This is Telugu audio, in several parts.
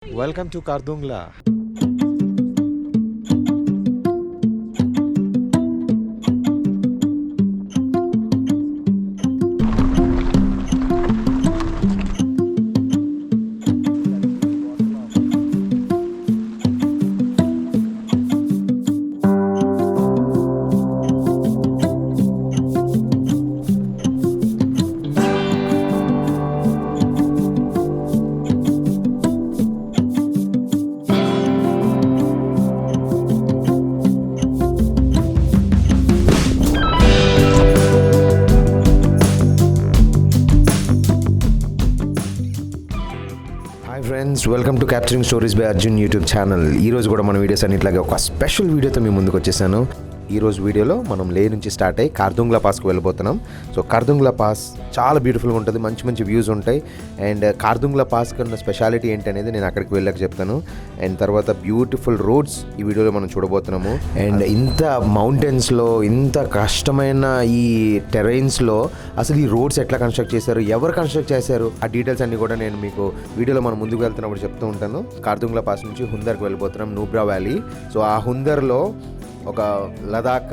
Welcome to Kardungla. Hi friends, welcome to capturing stories by Arjun YouTube channel. ఈరోజు కూడా మన వీడియోస్ అన్నిట్లాగే ఒక స్పెషల్ వీడియోతో మీ ముందుకు వచ్చేసాను. ఈరోజు వీడియోలో మనం లే నుంచి స్టార్ట్ అయ్యి కార్దుంగ్లా పాస్కి వెళ్ళిపోతున్నాం. సో కార్దుంగ్లా పాస్ చాలా బ్యూటిఫుల్గా ఉంటుంది, మంచి మంచి వ్యూస్ ఉంటాయి. అండ్ కార్దుంగ్లా పాస్ కన్నా స్పెషాలిటీ ఏంటి అనేది నేను అక్కడికి వెళ్ళాక చెప్తాను. అండ్ తర్వాత బ్యూటిఫుల్ రోడ్స్ ఈ వీడియోలో మనం చూడబోతున్నాము. అండ్ ఇంత మౌంటైన్స్లో, ఇంత కష్టమైన ఈ టెరైన్స్లో అసలు ఈ రోడ్స్ ఎట్లా కన్స్ట్రక్ట్ చేశారు, ఎవరు కన్స్ట్రక్ట్ చేశారు, ఆ డీటెయిల్స్ అన్ని కూడా నేను మీకు వీడియోలో మనం ముందుకు వెళ్తున్నప్పుడు చెప్తూ ఉంటాను. కార్దుంగ్లా పాస్ నుంచి హుందర్కి వెళ్ళిపోతున్నాం, నూబ్రా వ్యాలీ. సో ఆ హుందర్లో ఒక లదాఖ్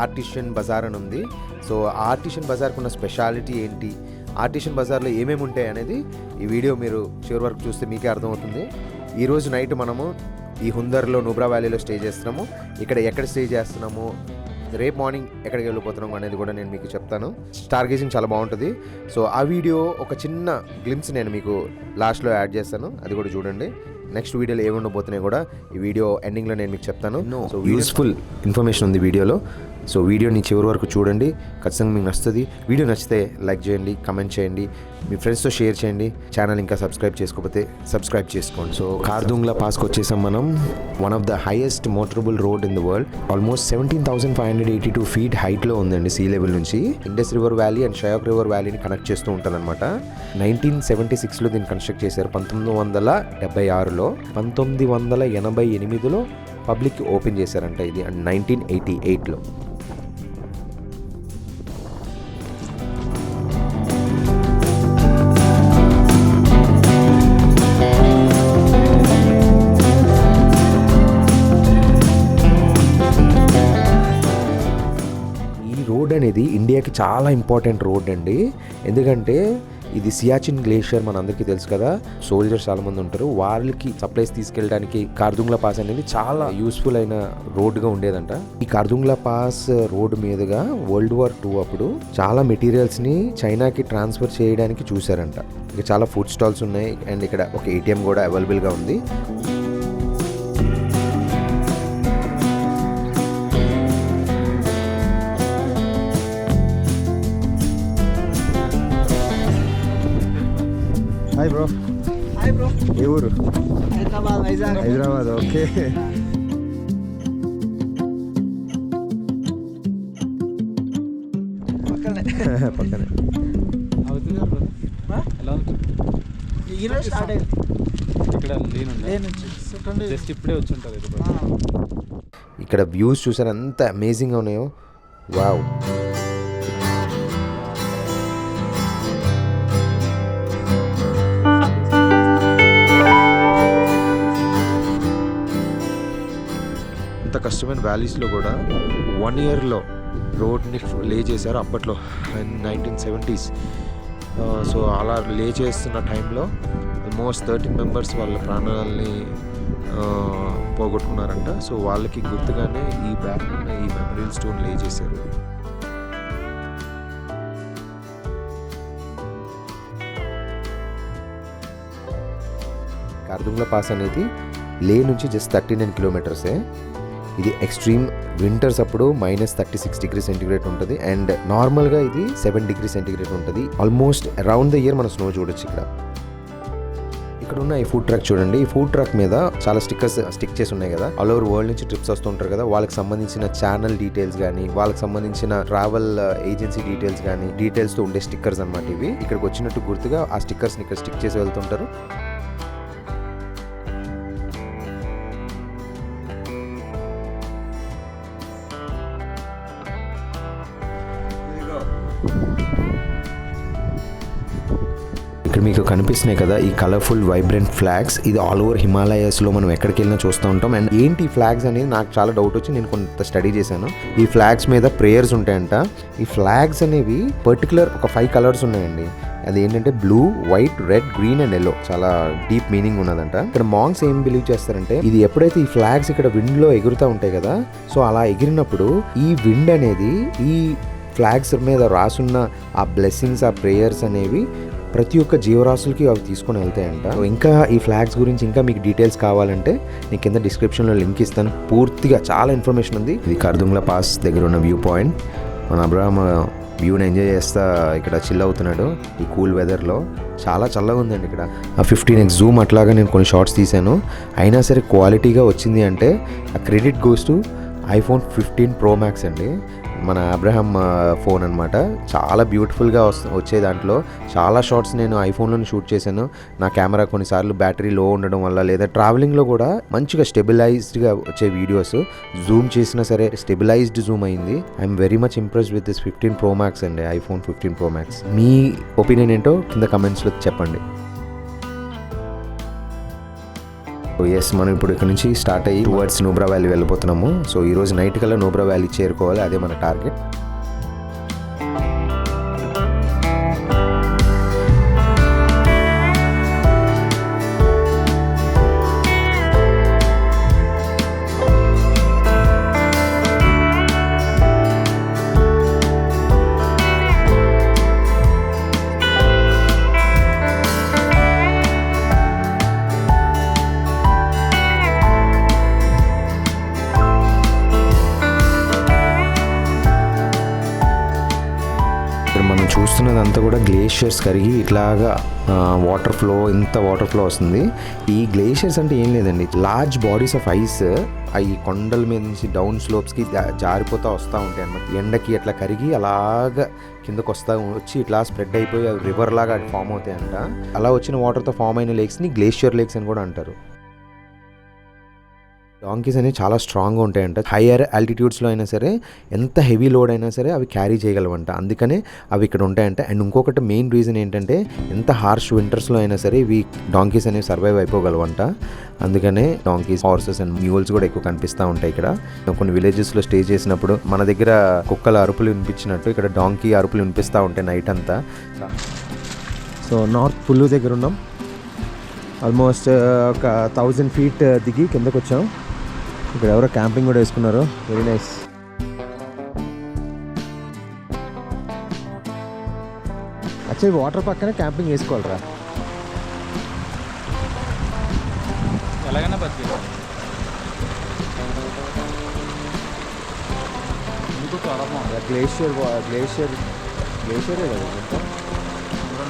ఆర్టిషియన్ బజార్ అని ఉంది. సో ఆ ఆర్టిషియన్ బజార్కి ఉన్న స్పెషాలిటీ ఏంటి, ఆర్టిషియన్ బజార్లో ఏమేమి ఉంటాయి అనేది ఈ వీడియో మీరు చివరి వరకు చూస్తే మీకే అర్థమవుతుంది. ఈరోజు నైట్ మనము ఈ హుందర్లో నూబ్రా వ్యాలీలో స్టే చేస్తున్నాము. ఎక్కడ స్టే చేస్తున్నాము, రేపు మార్నింగ్ ఎక్కడికి వెళ్ళిపోతున్నాము అనేది కూడా నేను మీకు చెప్తాను. స్టార్ గేజింగ్ చాలా బాగుంటుంది. సో ఆ వీడియో ఒక చిన్న గ్లిమ్స్ నేను మీకు లాస్ట్లో యాడ్ చేస్తాను, అది కూడా చూడండి. నెక్స్ట్ వీడియోలో ఏమి ఉండబోతున్నాయి కూడా ఈ వీడియో ఎండింగ్లో నేను మీకు చెప్తాను. సో యూస్ఫుల్ ఇన్ఫర్మేషన్ ఉంది వీడియోలో. సో వీడియోని చివరి వరకు చూడండి, ఖచ్చితంగా మీకు నచ్చుతుంది. వీడియో నచ్చితే లైక్ చేయండి, కమెంట్ చేయండి, మీ ఫ్రెండ్స్తో షేర్ చేయండి. ఛానల్ ఇంకా సబ్స్క్రైబ్ చేసుకోకపోతే సబ్స్క్రైబ్ చేసుకోండి. సో కార్దుంగ్లా పాస్కి వచ్చేసాం మనం. One of the highest motorable road in the world. Almost 17,582 feet హైట్లో ఉందండి సీ లెవెల్ నుంచి. Indus river valley and Shyok river వ్యాలీని కనెక్ట్ చేస్తూ ఉంటుంది అనమాట. 1976లో దీన్ని కన్స్ట్రక్ట్ చేశారు. 1976లో 1988లో పబ్లిక్ ఓపెన్ చేశారంట ఇది, అండ్ 1988లో. రోడ్ అనేది ఇండియాకి చాలా ఇంపార్టెంట్ రోడ్ అండి. ఎందుకంటే ఇది సియాచిన్ గ్లేషియర్ మన అందరికీ తెలుసు కదా. సోల్జర్స్ చాలా మంది ఉంటారు, వాళ్ళకి సప్లైస్ తీసుకెళ్ళడానికి కార్దుంగ్లా పాస్ అనేది చాలా యూస్ఫుల్ అయిన రోడ్గా ఉండేదంట. ఈ కార్దుంగ్లా పాస్ రోడ్ మీదుగా World War II అప్పుడు చాలా మెటీరియల్స్ని చైనాకి ట్రాన్స్ఫర్ చేయడానికి చూశారంట. ఇక చాలా ఫుడ్ స్టాల్స్ ఉన్నాయి, అండ్ ఇక్కడ ఒక ATM కూడా అవైలబుల్గా ఉంది. Hi bro. Hi bro. ఏ ఊరు? హైదరాబాద్. ఓకే. పక్కనే ఈరోజు స్టార్ట్ అయింది. ఇక్కడ జస్ట్ ఇప్పుడే వచ్చి ఉంటుంది. ఇక్కడ వ్యూస్ చూసారు ఎంత అమేజింగ్గా ఉన్నాయో. వావ్. ఇంత కష్టమైన వ్యాలీస్లో కూడా 1 yearలో రోడ్ని లే చేశారు అప్పట్లో, 1970s. సో అలా లే చేస్తున్న టైంలో ఆల్మోస్ట్ 13 members వాళ్ళ ప్రాణాలని పోగొట్టుకున్నారంట. సో వాళ్ళకి గుర్తుగానే ఈ బ్యాక్ ఉన్న ఈ మెమోరియల్ స్టోన్ లే చేశారు. కార్దుంగ్లా పాస్ అనేది లే నుంచి జస్ట్ 39 kilometers. ఇది ఎక్స్ట్రీమ్ వింటర్స్ అప్పుడు -36°C ఉంటుంది, అండ్ నార్మల్గా ఇది 7°C ఉంటుంది. ఆల్మోస్ట్ అరౌండ్ ద ఇయర్ మనం స్నో చూడొచ్చు. ఇక్కడ ఉన్న ఈ ఫుడ్ ట్రక్ చూడండి. ఈ ఫుడ్ ట్రక్ మీద చాలా స్టిక్కర్స్ స్టిక్ చేసి ఉన్నాయి కదా. ఆల్ ఓవర్ వరల్డ్ నుంచి ట్రిప్స్ వస్తుంటారు కదా, వాళ్ళకి సంబంధించిన ఛానల్ డీటెయిల్స్ కానీ, వాళ్ళకి సంబంధించిన ట్రావెల్ ఏజెన్సీ డీటెయిల్స్ కానీ, డీటెయిల్స్తో ఉండే స్టిక్కర్స్ అనమాట ఇవి. ఇక్కడికి వచ్చినట్టు గుర్తుగా ఆ స్టిక్కర్స్ని ఇక్కడ స్టిక్ చేసి వెళ్తుంటారు. ఇక్కడ మీకు కనిపిస్తున్నాయి కదా ఈ కలర్ఫుల్ వైబ్రెంట్ ఫ్లాగ్స్. ఇది ఆల్ ఓవర్ హిమాలయాస్లో మనం ఎక్కడికి వెళ్ళినా చూస్తూ ఉంటాం. అండ్ ఏంటి ఈ ఫ్లాగ్స్ అనేది నాకు చాలా డౌట్ వచ్చి నేను కొంత స్టడీ చేశాను. ఈ ఫ్లాగ్స్ మీద ప్రేయర్స్ ఉంటాయంట. ఈ ఫ్లాగ్స్ అనేవి పర్టికులర్ ఒక 5 కలర్స్ ఉన్నాయండి. అది ఏంటంటే blue, white, red, green and yellow. చాలా డీప్ మీనింగ్ ఉన్నదంట. ఇక్కడ మాంగ్స్ ఏం బిలీవ్ చేస్తారంటే ఇది ఎప్పుడైతే ఈ ఫ్లాగ్స్ ఇక్కడ విండ్ లో ఎగురుతూ ఉంటాయి కదా, సో అలా ఎగిరినప్పుడు ఈ విండ్ అనేది ఈ ఫ్లాగ్స్ మీద రాసున్న ఆ బ్లెస్సింగ్స్, ఆ ప్రేయర్స్ అనేవి ప్రతి ఒక్క జీవరాశులకి అవి తీసుకొని వెళ్తాయంట. ఇంకా ఈ ఫ్లాగ్స్ గురించి ఇంకా మీకు డీటెయిల్స్ కావాలంటే నేను కింద డిస్క్రిప్షన్లో లింక్ ఇస్తాను. పూర్తిగా చాలా ఇన్ఫర్మేషన్ ఉంది. ఇది ఖర్దుంగ్లా పాస్ దగ్గర ఉన్న వ్యూ పాయింట్. మన అబ్రహాం వ్యూని ఎంజాయ్ చేస్తా ఇక్కడ చిల్ అవుతున్నాడు ఈ కూల్ వెదర్లో. చాలా చల్లగా ఉందండి ఇక్కడ. ఆ 15x జూమ్ అట్లాగా నేను కొన్ని షార్ట్స్ తీశాను. అయినా సరే క్వాలిటీగా వచ్చింది అంటే ఆ credit goes to iPhone 15 Pro Max అండి. మన అబ్రహాం ఫోన్ అనమాట. చాలా బ్యూటిఫుల్గా వచ్చే దాంట్లో చాలా షార్ట్స్ నేను ఐఫోన్లో షూట్ చేశాను. నా కెమెరా కొన్నిసార్లు బ్యాటరీ లో ఉండడం వల్ల లేదా ట్రావెలింగ్లో కూడా మంచిగా స్టెబిలైజ్డ్గా వచ్చే వీడియోస్ జూమ్ చేసినా సరే స్టెబిలైజ్డ్ జూమ్ అయింది. I'm very much impressed with this 15 Pro Max అండి, iPhone 15 Pro Max. మీ ఒపీనియన్ ఏంటో కింద కమెంట్స్లో చెప్పండి. ఎస్, మనం ఇప్పుడు ఇక్కడ నుంచి స్టార్ట్ అయ్యి టువర్డ్స్ నూబ్రా వ్యాలీ వెళ్ళిపోతున్నాము. సో ఈరోజు నైట్ కల్లా నూబ్రా వ్యాలీ చేరుకోవాలి, అదే మన టార్గెట్. మనం చూస్తున్నదంతా కూడా గ్లేషియర్స్ కరిగి ఇట్లాగా వాటర్ ఫ్లో, ఇంత వాటర్ ఫ్లో వస్తుంది. ఈ గ్లేషియర్స్ అంటే ఏం లేదండి, లార్జ్ బాడీస్ ఆఫ్ ఐస్ అవి కొండల మీద నుంచి డౌన్ స్లోప్స్కి జారిపోతూ వస్తూ ఉంటాయి అన్నమాట. ఎండకి అట్లా కరిగి అలాగా కిందకు వచ్చి ఇట్లా స్ప్రెడ్ అయిపోయి అవి రివర్ లాగా ఫామ్ అవుతాయంట. అలా వచ్చిన వాటర్తో ఫామ్ అయిన లేక్స్ని గ్లేషియర్ లేక్స్ అని కూడా అంటారు. డాంకీస్ అనేవి చాలా స్ట్రాంగ్గా ఉంటాయంట. హయ్యర్ ఆల్టిట్యూడ్స్లో అయినా సరే ఎంత హెవీ లోడ్ అయినా సరే అవి క్యారీ చేయగలవంట. అందుకనే అవి ఇక్కడ ఉంటాయంట. అండ్ ఇంకొకటి మెయిన్ రీజన్ ఏంటంటే ఎంత హార్ష్ వింటర్స్లో అయినా సరే ఇవి డాంకీస్ అనేవి సర్వైవ్ అయిపోగలవంట. అందుకనే డాంకీస్, హార్సెస్ అండ్ మ్యూల్స్ కూడా ఎక్కువ కనిపిస్తూ ఉంటాయి ఇక్కడ. కొన్ని విలేజెస్లో స్టే చేసినప్పుడు మన దగ్గర కుక్కల అరుపులు వినిపించినట్టు ఇక్కడ డాంకీ అరుపులు వినిపిస్తూ ఉంటాయి నైట్ అంతా. సో నార్త్ పుల్లు దగ్గర ఉన్నాం. ఆల్మోస్ట్ ఒక 1000 feet దిగి కిందకు వచ్చాం. ఇక్కడ ఎవరో క్యాంపింగ్ కూడా వేసుకున్నారు. Very nice. యాక్చువల్లీ వాటర్ పక్కనే క్యాంపింగ్ వేసుకోవాలరా. ఎలాగైనా బతికి చాలా బాగుంది. గ్లేషియరే కదా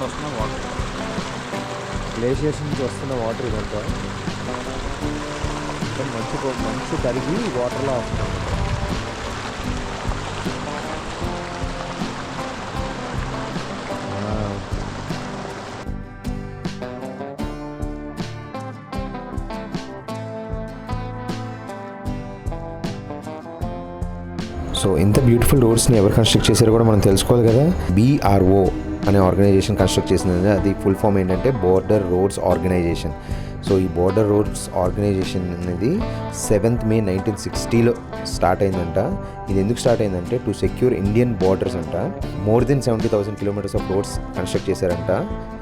వస్తున్న వాటర్, గ్లేషియర్స్ నుంచి వస్తున్న వాటర్ ఇదంతా మంచు కరిగి వాటర్లో వస్తుంది. సో ఇంత బ్యూటిఫుల్ రోడ్స్ని ఎవరు కన్స్ట్రక్ట్ చేశారో కూడా మనం తెలుసుకోవాలి కదా. BRO అనే ఆర్గనైజేషన్ కన్స్ట్రక్ట్ చేసింది. అది ఫుల్ ఫామ్ ఏంటంటే బోర్డర్ రోడ్స్ ఆర్గనైజేషన్. సో ఈ బోర్డర్ రోడ్స్ ఆర్గనైజేషన్ అనేది 7th May 1960లో స్టార్ట్ అయిందంట. ఇది ఎందుకు స్టార్ట్ అయిందంటే టు సెక్యూర్ ఇండియన్ బోర్డర్స్ అంట. More than 70,000 kilometers of roads construct చేశారంట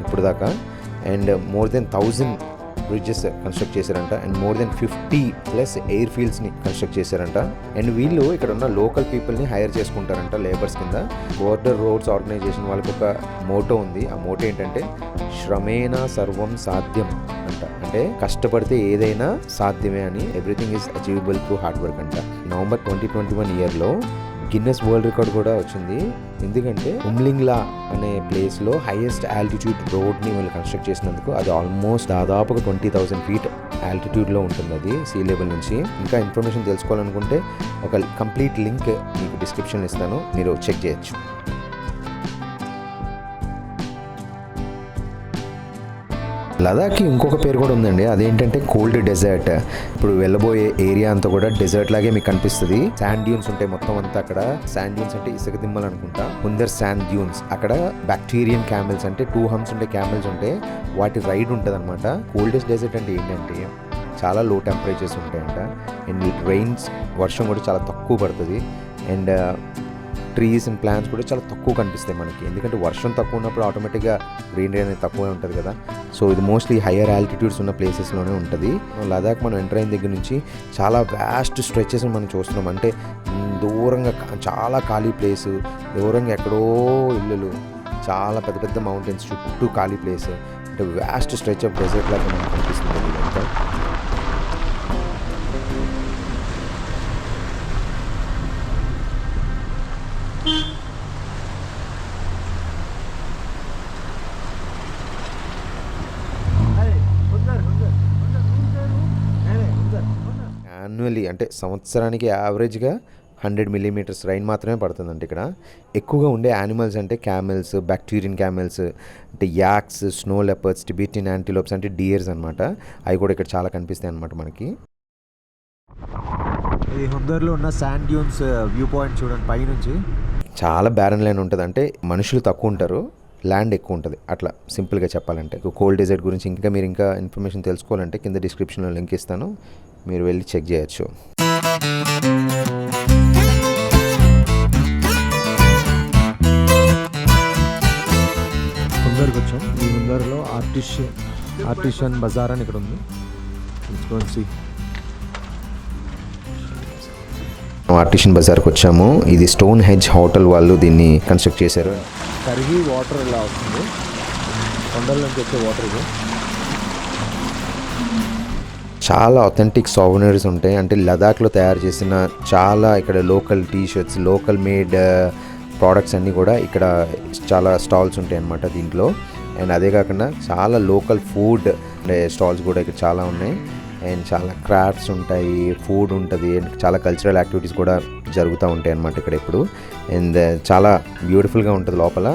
ఇప్పుడు దాకా. And more than 1000 bridges construct చేశారంట. అండ్ మోర్ దెన్ 50+ ఎయిర్ ఫీల్డ్స్ని కన్స్ట్రక్ట్ చేశారంట. అండ్ వీళ్ళు ఇక్కడ ఉన్న లోకల్ పీపుల్ని హైర్ చేసుకుంటారంట లేబర్స్ కింద. బోర్డర్ రోడ్స్ ఆర్గనైజేషన్ వాళ్ళకి ఒక మోటో ఉంది. ఆ మోటో ఏంటంటే శ్రమేణ సర్వం సాధ్యం అంట. అంటే కష్టపడితే ఏదైనా సాధ్యమే అని. Everything is achievable through hard work అంట. నవంబర్ 2021 ఇయర్లో గిన్నెస్ వరల్డ్ రికార్డ్ కూడా వచ్చింది. ఎందుకంటే ఉమ్లింగ్లా అనే ప్లేస్లో హైయెస్ట్ ఆల్టిట్యూడ్ రోడ్ని వీళ్ళు కన్స్ట్రక్ట్ చేసినందుకు. అది ఆల్మోస్ట్ దాదాపుగా 20,000 feet ఆల్టిట్యూడ్లో ఉంటుంది అది సీ లెవెల్ నుంచి. ఇంకా ఇన్ఫర్మేషన్ తెలుసుకోవాలనుకుంటే ఒక కంప్లీట్ లింక్ మీకు డిస్క్రిప్షన్ ఇస్తాను, మీరు చెక్ చేయొచ్చు. లదాఖ్కి ఇంకొక పేరు కూడా ఉందండి, అదేంటంటే కోల్డ్ డెజర్ట్. ఇప్పుడు వెళ్ళబోయే ఏరియా అంతా కూడా డెజర్ట్ లాగే మీకు కనిపిస్తుంది. శాండ్ డ్యూన్స్ ఉంటాయి మొత్తం అంతా అక్కడ. శాండ్ డ్యూన్స్ అంటే ఇసుక దిమ్మలు అనుకుంటా. హుందర్ శాండ్ డ్యూన్స్. అక్కడ బ్యాక్టీరియన్ క్యామెల్స్ అంటే 2 హంప్స్ ఉండే క్యామెల్స్ ఉంటాయి, వాటి రైడ్ ఉంటుంది అనమాట. కోల్డెస్ట్ డెజర్ట్ అంటే ఏంటంటే చాలా లో టెంపరేచర్స్ ఉంటాయంట. అండ్ రైన్స్, వర్షం కూడా చాలా తక్కువ పడుతుంది. అండ్ ట్రీస్ అండ్ ప్లాంట్స్ కూడా చాలా తక్కువ కనిపిస్తాయి మనకి, ఎందుకంటే వర్షం తక్కువ ఉన్నప్పుడు ఆటోమేటిక్గా గ్రీనరీ అనేది తక్కువే ఉంటుంది కదా. సో ఇది మోస్ట్లీ హయ్యర్ ఆల్టిట్యూడ్స్ ఉన్న ప్లేసెస్లోనే ఉంటుంది. లదాఖ్ మనం ఎంటర్ అయిన దగ్గర నుంచి చాలా వ్యాస్ట్ స్ట్రెచెస్ మనం చూస్తున్నాం. అంటే దూరంగా చాలా ఖాళీ ప్లేసు, దూరంగా ఎక్కడో ఇల్లులు, చాలా పెద్ద పెద్ద మౌంటైన్స్, చుట్టూ ఖాళీ ప్లేస్, అంటే వ్యాస్ట్ స్ట్రెచ్ ఆఫ్ డెజర్ట్ లాగా మనకు కనిపిస్తుంది ఇదంతా. యాన్యువల్లీ అంటే సంవత్సరానికి యావరేజ్గా 100 మిల్లీమీటర్స్ రైన్ మాత్రమే పడుతుందండి ఇక్కడ. ఎక్కువగా ఉండే యానిమల్స్ అంటే క్యామెల్స్, బ్యాక్టీరియన్ క్యామెల్స్, అంటే యాక్స్, స్నో లెపర్డ్స్, టిబెటియన్ యాంటీలోప్స్ అంటే డియర్స్ అనమాట. అవి కూడా ఇక్కడ చాలా కనిపిస్తాయి అనమాట మనకి. ఇది హుందర్లో ఉన్న శాండ్ డ్యూన్స్ వ్యూ పాయింట్ చూడండి పైనుంచి. చాలా బ్యారన్ ల్యాండ్ ఉంటుంది, అంటే మనుషులు తక్కువ ఉంటారు, ల్యాండ్ ఎక్కువ ఉంటుంది. అట్లా సింపుల్గా చెప్పాలంటే కోల్డ్ డెజర్ట్ గురించి ఇంకా మీరు ఇంకా ఇన్ఫర్మేషన్ తెలుసుకోవాలంటే కింద డిస్క్రిప్షన్లో లింక్ ఇస్తాను, మీరు వెళ్ళి చెక్ చేయొచ్చు. హుందర్కి వచ్చాం. ఈ హుందర్లో ఆర్టిషియన్ బజార్ అని ఇక్కడ ఉంది. ఆర్టిషియన్ బజార్కి వచ్చాము. ఇది స్టోన్ హెడ్జ్ హోటల్ వాళ్ళు దీన్ని కన్స్ట్రక్ట్ చేశారు. కరిగి వాటర్ ఇలా వస్తుంది, కొండల నుంచి వచ్చే వాటర్ ఇది. చాలా అథెంటిక్ సోవెనీర్స్ ఉంటాయి, అంటే లదాఖ్లో తయారు చేసిన చాలా ఇక్కడ local t shirts, local made products అన్నీ కూడా ఇక్కడ చాలా స్టాల్స్ ఉంటాయి అన్నమాట దీంట్లో. అండ్ అదే కాకుండా చాలా లోకల్ ఫుడ్ స్టాల్స్ కూడా ఇక్కడ చాలా ఉన్నాయి. అండ్ చాలా క్రాఫ్ట్స్ ఉంటాయి, ఫుడ్ ఉంటుంది, అండ్ చాలా కల్చరల్ యాక్టివిటీస్ కూడా జరుగుతూ ఉంటాయి అన్నమాట ఇక్కడ ఇప్పుడు. అండ్ చాలా బ్యూటిఫుల్గా ఉంటుంది లోపల.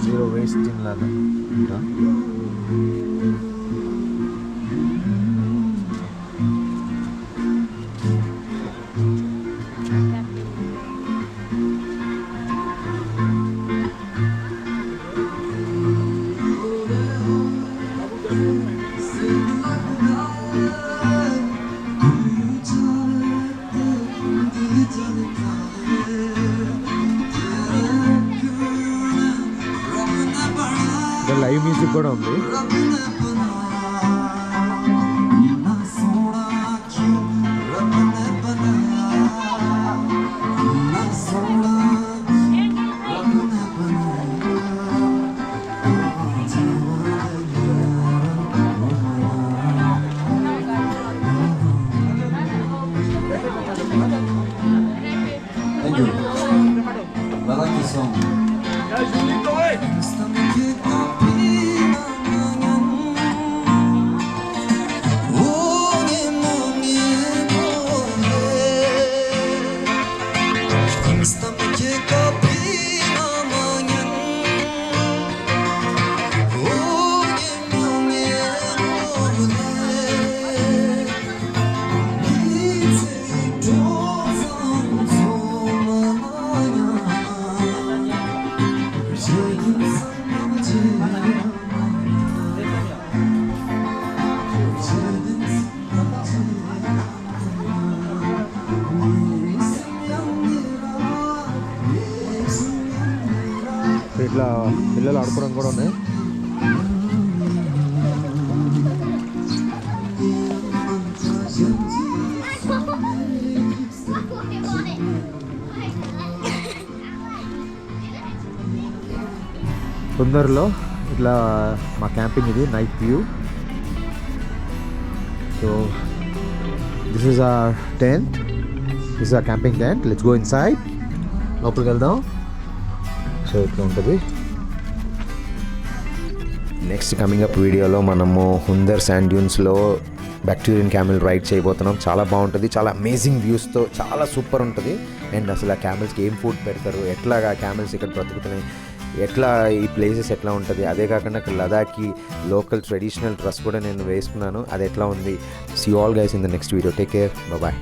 జీరో వేస్ట్ ఇన్ లాగా. లైవ్ మ్యూజిక్ కూడా ఉంది. Thank you. I like this song. ఇట్లా పిల్లలు ఆడుకోవడం కూడా ఉన్నాయి. తొందరలో ఇట్లా మా క్యాంపింగ్ ఇది night view. So this is our tent, this is our camping tent. Let's go inside, లోపలికి వెళ్దాం. సో ఇట్లా ఉంటుంది. నెక్స్ట్ కమింగ్ అప్ వీడియోలో మనము హుందర్ శాండ్ డ్యూన్స్లో బ్యాక్టీరియన్ క్యామెల్ రైడ్ చేయబోతున్నాం. చాలా బాగుంటుంది, చాలా అమేజింగ్ వ్యూస్తో చాలా సూపర్ ఉంటుంది. అండ్ అసలు ఆ క్యామెల్స్కి ఏం ఫుడ్ పెడతారు, ఎట్లాగా క్యామెల్స్ ఇక్కడ బ్రతుకుతున్నాయి, ఎట్లా ఈ ప్లేసెస్ ఎట్లా ఉంటుంది, అదే కాకుండా ఇక్కడ లదాఖ్కి లోకల్ ట్రెడిషనల్ డ్రెస్ కూడా నేను వేసుకున్నాను, అది ఎట్లా ఉంది. See all guys in the next video. Take care, bye.